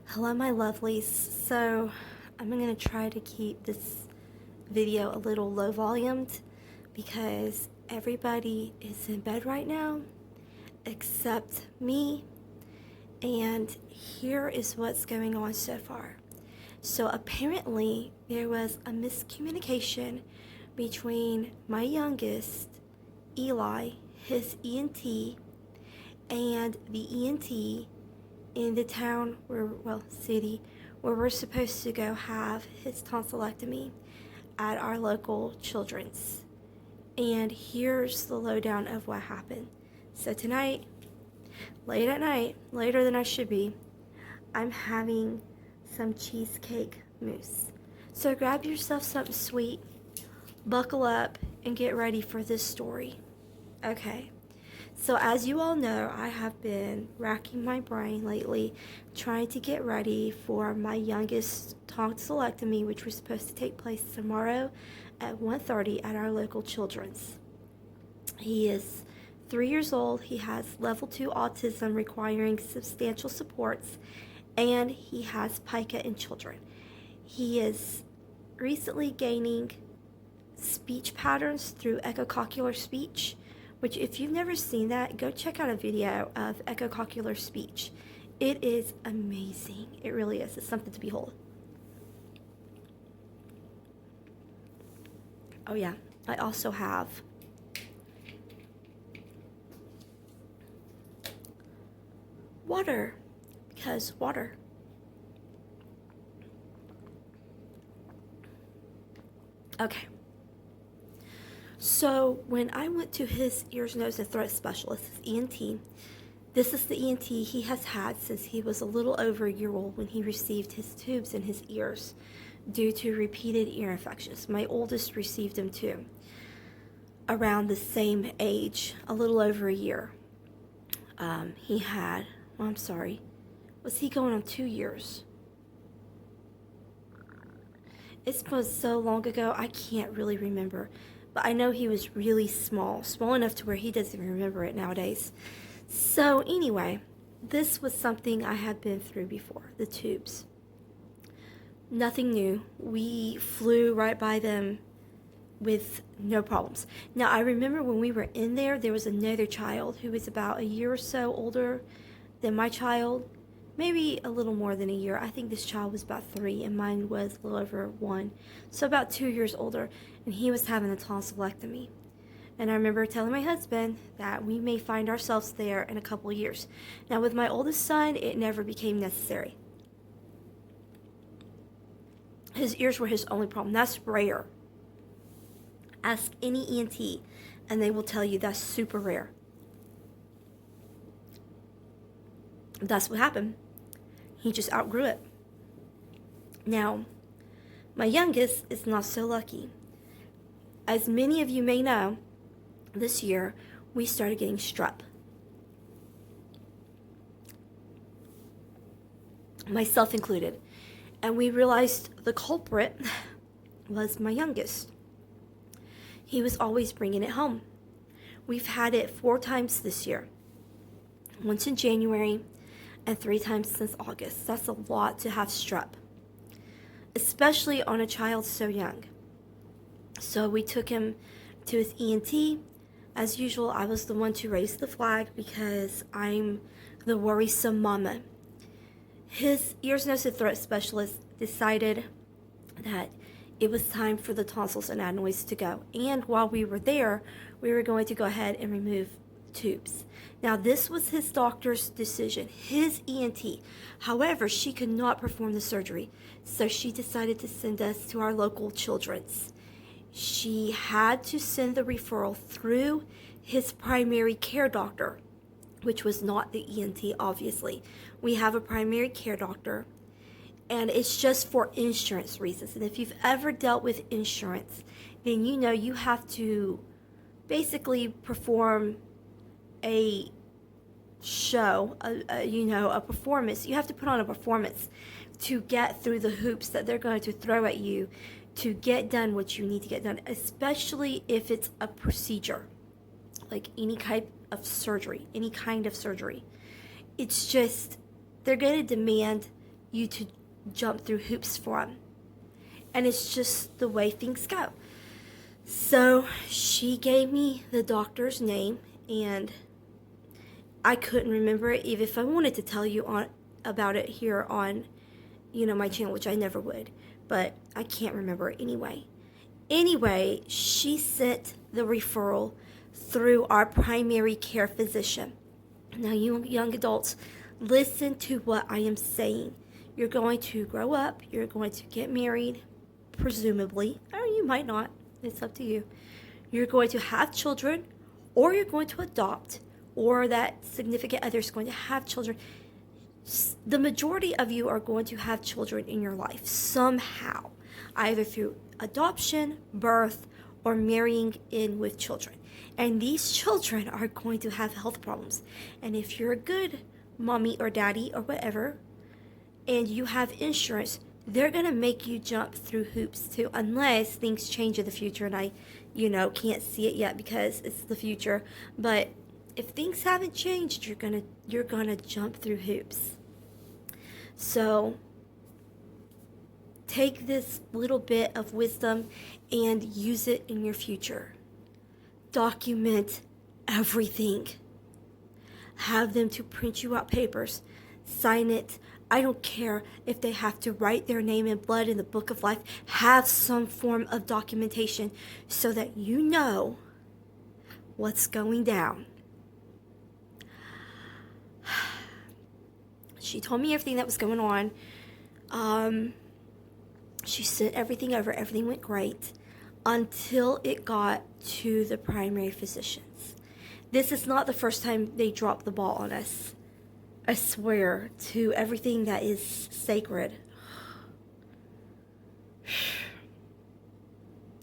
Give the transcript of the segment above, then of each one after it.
Hello, my lovelies. So, I'm going to try to keep this video a little low volumed because everybody is in bed right now except me. And here is what's going on so far. So, apparently, there was a miscommunication between my youngest, Eli, his ENT, and the ENT in the town city where we're supposed to go have his tonsillectomy at our local children's. And here's the lowdown of what happened. So tonight, late at night, later than I should be, I'm having some cheesecake mousse. So grab yourself something sweet, buckle up, and get ready for this story. Okay. So as you all know, I have been racking my brain lately trying to get ready for my youngest tonsillectomy, which was supposed to take place tomorrow at 1:30 at our local children's. He is 3 years old. He has level 2 autism requiring substantial supports, and he has pica in children. He is recently gaining speech patterns through echocochlear speech, which if you've never seen that, go check out a video of echocochlear speech. It is amazing. It really is. It's something to behold. Oh yeah, I also have water, because water. Okay. So when I went to his ears, nose, and throat specialist, his ENT, this is the ENT he has had since he was a little over a year old when he received his tubes in his ears due to repeated ear infections. My oldest received them too, around the same age, a little over a year. Was he going on 2 years? It was so long ago, I can't really remember. But I know he was really small enough to where he doesn't even remember it nowadays. So anyway, this was something I had been through before, the tubes. Nothing new. We flew right by them with no problems. Now, I remember when we were in there was another child who was about a year or so older than my child, maybe a little more than a year. I think this child was about 3 and mine was a little over 1, so about 2 years older, and he was having a tonsillectomy. And I remember telling my husband that we may find ourselves there in a couple of years. Now with my oldest son, it never became necessary. His ears were his only problem. That's rare. Ask any ENT and they will tell you that's super rare. That's what happened. He just outgrew it. Now, my youngest is not so lucky. As many of you may know, this year we started getting strep. Myself included. And we realized the culprit was my youngest. He was always bringing it home. We've had it 4 times this year. Once in January, and 3 times since August. That's a lot to have strep, especially on a child so young. So we took him to his ENT. As usual, I was the one to raise the flag because I'm the worrisome mama. His ears, nose, and throat specialist decided that it was time for the tonsils and adenoids to go. And while we were there, we were going to go ahead and remove tubes. Now this was his doctor's decision, his ENT. However, she could not perform the surgery, so she decided to send us to our local children's. She had to send the referral through his primary care doctor, which was not the ENT, obviously. We have a primary care doctor, and it's just for insurance reasons. And if you've ever dealt with insurance, then you know you have to basically perform a show, a performance. You have to put on a performance to get through the hoops that they're going to throw at you to get done what you need to get done, especially if it's a procedure, like any kind of surgery. It's just, they're going to demand you to jump through hoops for them. And it's just the way things go. So she gave me the doctor's name, and I couldn't remember it, even if I wanted to tell you about it here on, my channel, which I never would. But I can't remember it anyway. Anyway, she sent the referral through our primary care physician. Now, you young adults, listen to what I am saying. You're going to grow up. You're going to get married, presumably, or you might not. It's up to you. You're going to have children, or you're going to adopt, or that significant other is going to have children. The majority of you are going to have children in your life somehow, either through adoption, birth, or marrying in with children. And these children are going to have health problems. And if you're a good mommy or daddy or whatever, and you have insurance, they're going to make you jump through hoops too, unless things change in the future. And I, can't see it yet because it's the future. But if things haven't changed, you're gonna jump through hoops. So take this little bit of wisdom and use it in your future. Document everything. Have them to print you out papers. Sign it. I don't care if they have to write their name in blood in the book of life. Have some form of documentation so that you know what's going down. She told me everything that was going on. She sent everything over. Everything went great until it got to the primary physicians. This is not the first time they dropped the ball on us. I swear to everything that is sacred.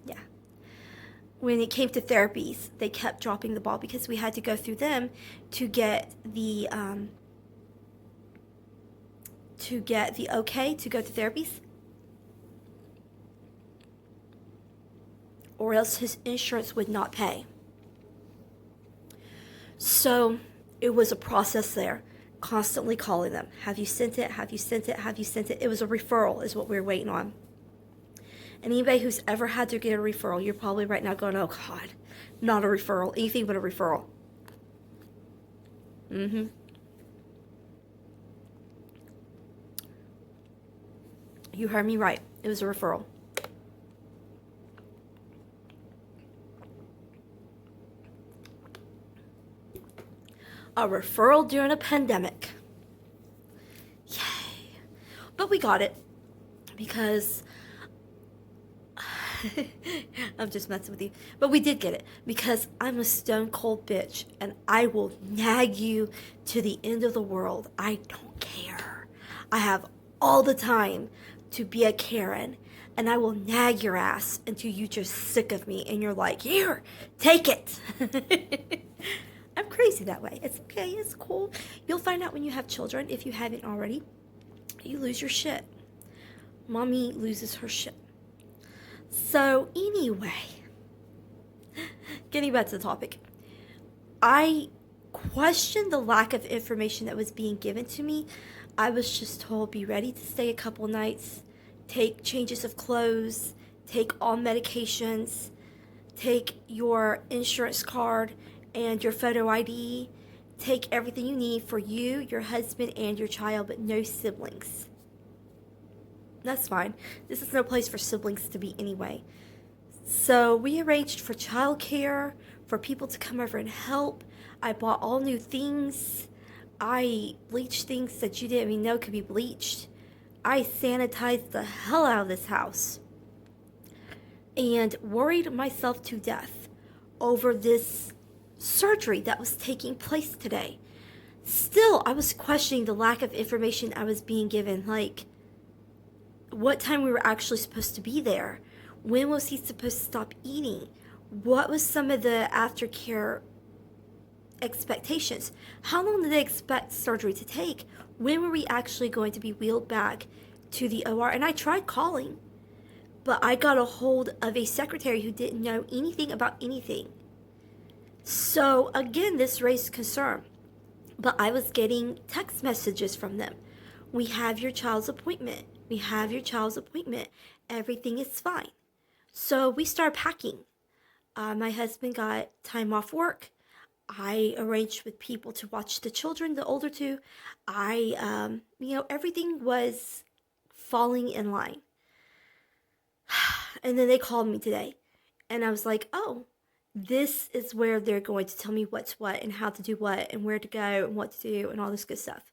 Yeah. When it came to therapies, they kept dropping the ball because we had to go through them to get the okay to go to therapies, or else his insurance would not pay. So it was a process there. Constantly calling them. Have you sent it? Have you sent it? Have you sent it? It was a referral is what we were waiting on. And anybody who's ever had to get a referral, you're probably right now going, oh God, not a referral. Anything but a referral. You heard me right. It was a referral. A referral during a pandemic. Yay. But we got it because I'm just messing with you. But we did get it because I'm a stone cold bitch and I will nag you to the end of the world. I don't care. I have all the time to be a Karen, and I will nag your ass until you're just sick of me and you're like, here, take it. I'm crazy that way. It's okay. It's cool. You'll find out when you have children, if you haven't already, you lose your shit. Mommy loses her shit. So anyway, getting back to the topic, I questioned the lack of information that was being given to me. I was just told, be ready to stay a couple nights, take changes of clothes, take all medications, take your insurance card and your photo ID, take everything you need for you, your husband, and your child, but no siblings. That's fine. This is no place for siblings to be anyway. So we arranged for childcare, for people to come over and help. I bought all new things. I bleached things that you didn't even know could be bleached. I sanitized the hell out of this house. And worried myself to death over this surgery that was taking place today. Still, I was questioning the lack of information I was being given, like what time we were actually supposed to be there. When was he supposed to stop eating? What was some of the aftercare expectations? How long did they expect surgery to take? When were we actually going to be wheeled back to the OR? And I tried calling, but I got a hold of a secretary who didn't know anything about anything. So again, this raised concern. But I was getting text messages from them. We have your child's appointment. We have your child's appointment. Everything is fine. So we start packing. My husband got time off work. I arranged with people to watch the children, the older two. Everything was falling in line. And then they called me today. And I was like, oh, this is where they're going to tell me what's what and how to do what and where to go and what to do and all this good stuff.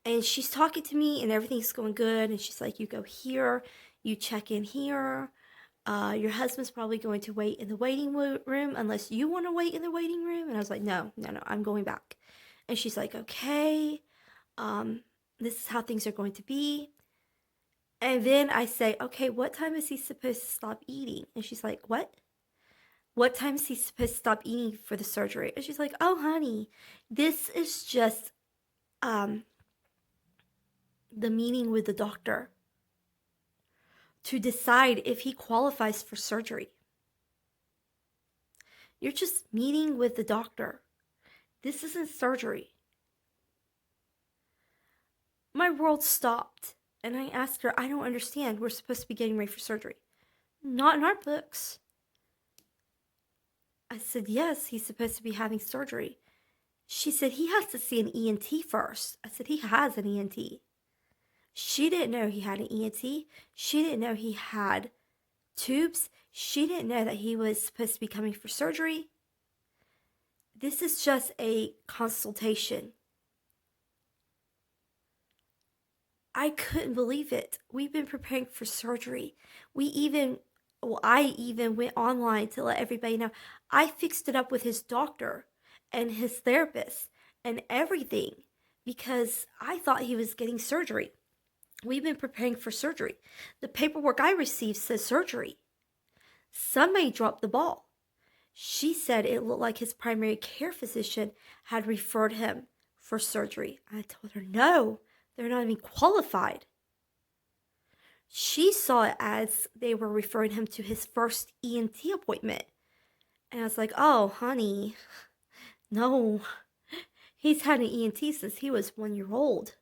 And she's talking to me and everything's going good. And she's like, you go here, you check in here. Your husband's probably going to wait in the waiting room unless you want to wait in the waiting room. And I was like, no, I'm going back. And she's like, okay, this is how things are going to be. And then I say, okay, what time is he supposed to stop eating? And she's like, what? What time is he supposed to stop eating for the surgery? And she's like, oh, honey, this is just the meeting with the doctor to decide if he qualifies for surgery. You're just meeting with the doctor. This isn't surgery. My world stopped, and I asked her, I don't understand. We're supposed to be getting ready for surgery. Not in our books. I said, yes, he's supposed to be having surgery. She said, he has to see an ENT first. I said, he has an ENT. She didn't know he had an ENT. She didn't know he had tubes. She didn't know that he was supposed to be coming for surgery. This is just a consultation. I couldn't believe it. We've been preparing for surgery. I even went online to let everybody know. I fixed it up with his doctor and his therapist and everything because I thought he was getting surgery. We've been preparing for surgery. The paperwork I received says surgery. Somebody dropped the ball. She said it looked like his primary care physician had referred him for surgery. I told her, no, they're not even qualified. She saw it as they were referring him to his first ENT appointment. And I was like, oh, honey, no. He's had an ENT since he was 1 year old.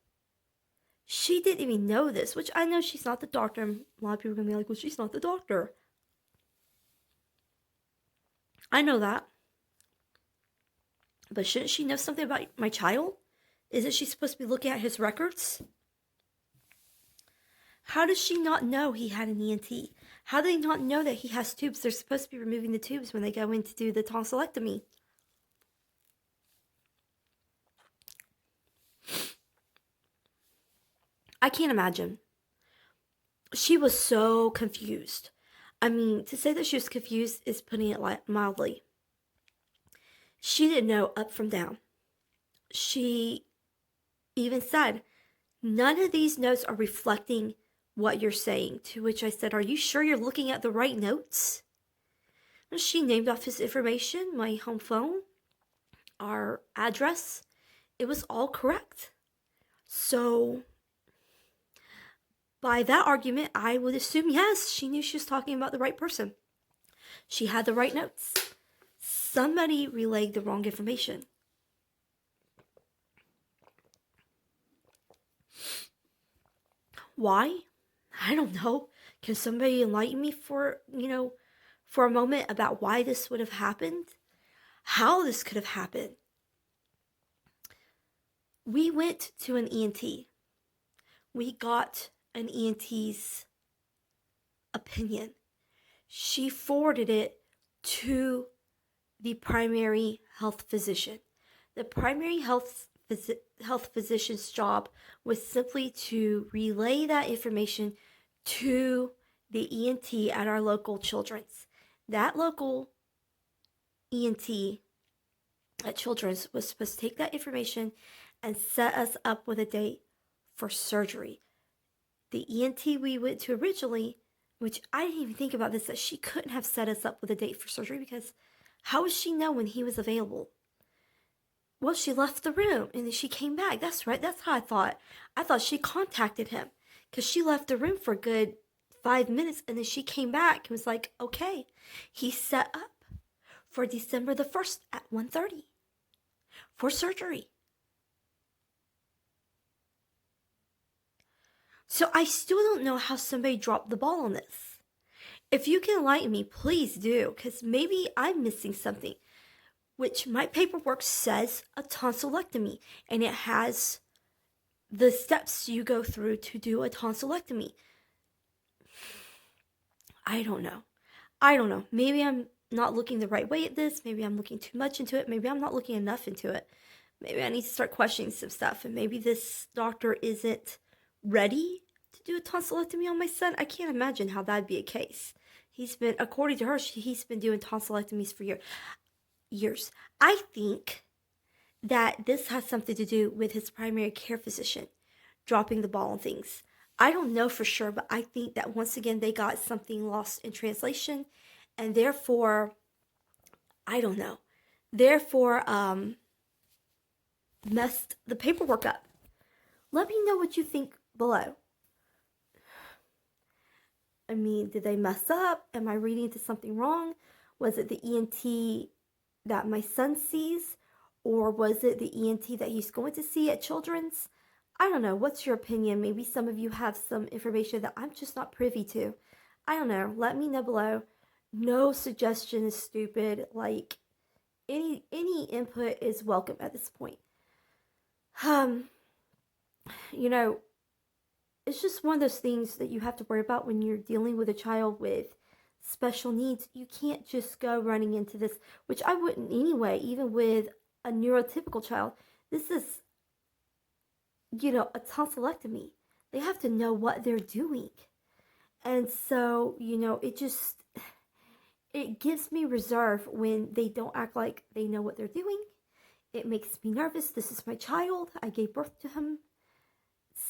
She didn't even know this, which I know she's not the doctor. And a lot of people are going to be like, well, she's not the doctor. I know that. But shouldn't she know something about my child? Isn't she supposed to be looking at his records? How does she not know he had an ENT? How do they not know that he has tubes? They're supposed to be removing the tubes when they go in to do the tonsillectomy. I can't imagine. She was so confused. I mean, to say that she was confused is putting it mildly. She didn't know up from down. She even said, none of these notes are reflecting what you're saying. To which I said, are you sure you're looking at the right notes? And she named off his information, my home phone, our address. It was all correct. So by that argument, I would assume, yes, she knew she was talking about the right person. She had the right notes. Somebody relayed the wrong information. Why? I don't know. Can somebody enlighten me for a moment about why this would have happened? How this could have happened? We went to an ENT. We got an ENT's opinion. She forwarded it to the primary health physician. The primary health physician's job was simply to relay that information to the ENT at our local Children's. That local ENT at Children's was supposed to take that information and set us up with a date for surgery. The ENT we went to originally, which I didn't even think about this, that she couldn't have set us up with a date for surgery because how would she know when he was available? Well, she left the room and then she came back. That's right. That's how I thought. I thought she contacted him because she left the room for a good 5 minutes and then she came back and was like, okay, he's set up for December the 1st at 1:30 for surgery. So I still don't know how somebody dropped the ball on this. If you can enlighten me, please do, because maybe I'm missing something. Which my paperwork says a tonsillectomy, and it has the steps you go through to do a tonsillectomy. I don't know. Maybe I'm not looking the right way at this. Maybe I'm looking too much into it. Maybe I'm not looking enough into it. Maybe I need to start questioning some stuff. And maybe this doctor isn't ready to do a tonsillectomy on my son. I can't imagine how that'd be a case. According to her, he's been doing tonsillectomies for years. I think that this has something to do with his primary care physician dropping the ball on things. I don't know for sure, but I think that once again they got something lost in translation, and therefore, I don't know, therefore messed the paperwork up. Let me know what you think below. I mean, did they mess up? Am I reading into something wrong? Was it the ENT that my son sees? Or was it the ENT that he's going to see at Children's? I don't know. What's your opinion? Maybe some of you have some information that I'm just not privy to. I don't know. Let me know below. No suggestion is stupid. Like, any input is welcome at this point. You know, it's just one of those things that you have to worry about when you're dealing with a child with special needs. You can't just go running into this, which I wouldn't anyway, even with a neurotypical child. This is, a tonsillectomy. They have to know what they're doing. And so, it gives me reserve when they don't act like they know what they're doing. It makes me nervous. This is my child. I gave birth to him.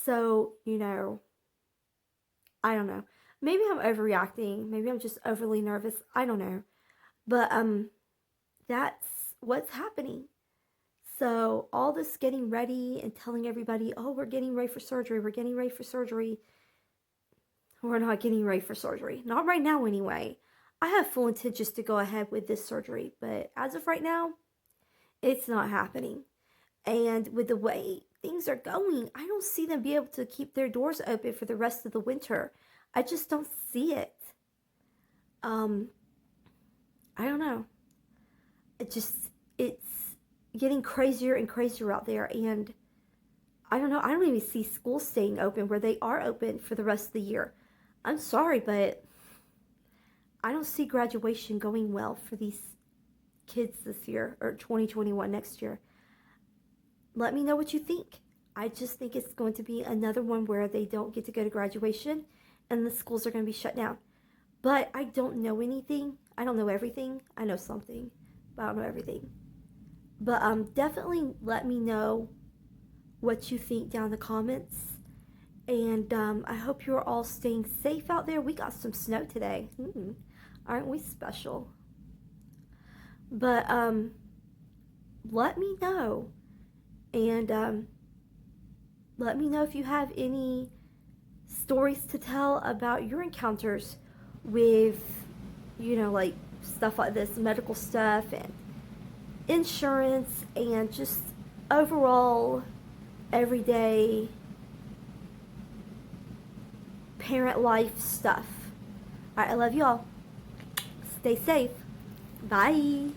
So, I don't know. Maybe I'm overreacting. Maybe I'm just overly nervous. I don't know. But that's what's happening. So all this getting ready and telling everybody, oh, we're getting ready for surgery. We're getting ready for surgery. We're not getting ready for surgery. Not right now anyway. I have full intentions to go ahead with this surgery. But as of right now, it's not happening. And with the way things are going, I don't see them be able to keep their doors open for the rest of the winter. I just don't see it. I don't know. It's getting crazier and crazier out there, and I don't know. I don't even see schools staying open where they are open for the rest of the year. I'm sorry, but I don't see graduation going well for these kids this year, or 2021 next year. Let me know what you think. I just think it's going to be another one where they don't get to go to graduation and the schools are going to be shut down. But I don't know anything. I don't know everything. I know something, but I don't know everything. But definitely let me know what you think down in the comments. And I hope you're all staying safe out there. We got some snow today. Aren't we special? But let me know. And let me know if you have any stories to tell about your encounters with, like stuff like this, medical stuff and insurance and just overall everyday parent life stuff. Alright, I love y'all. Stay safe. Bye.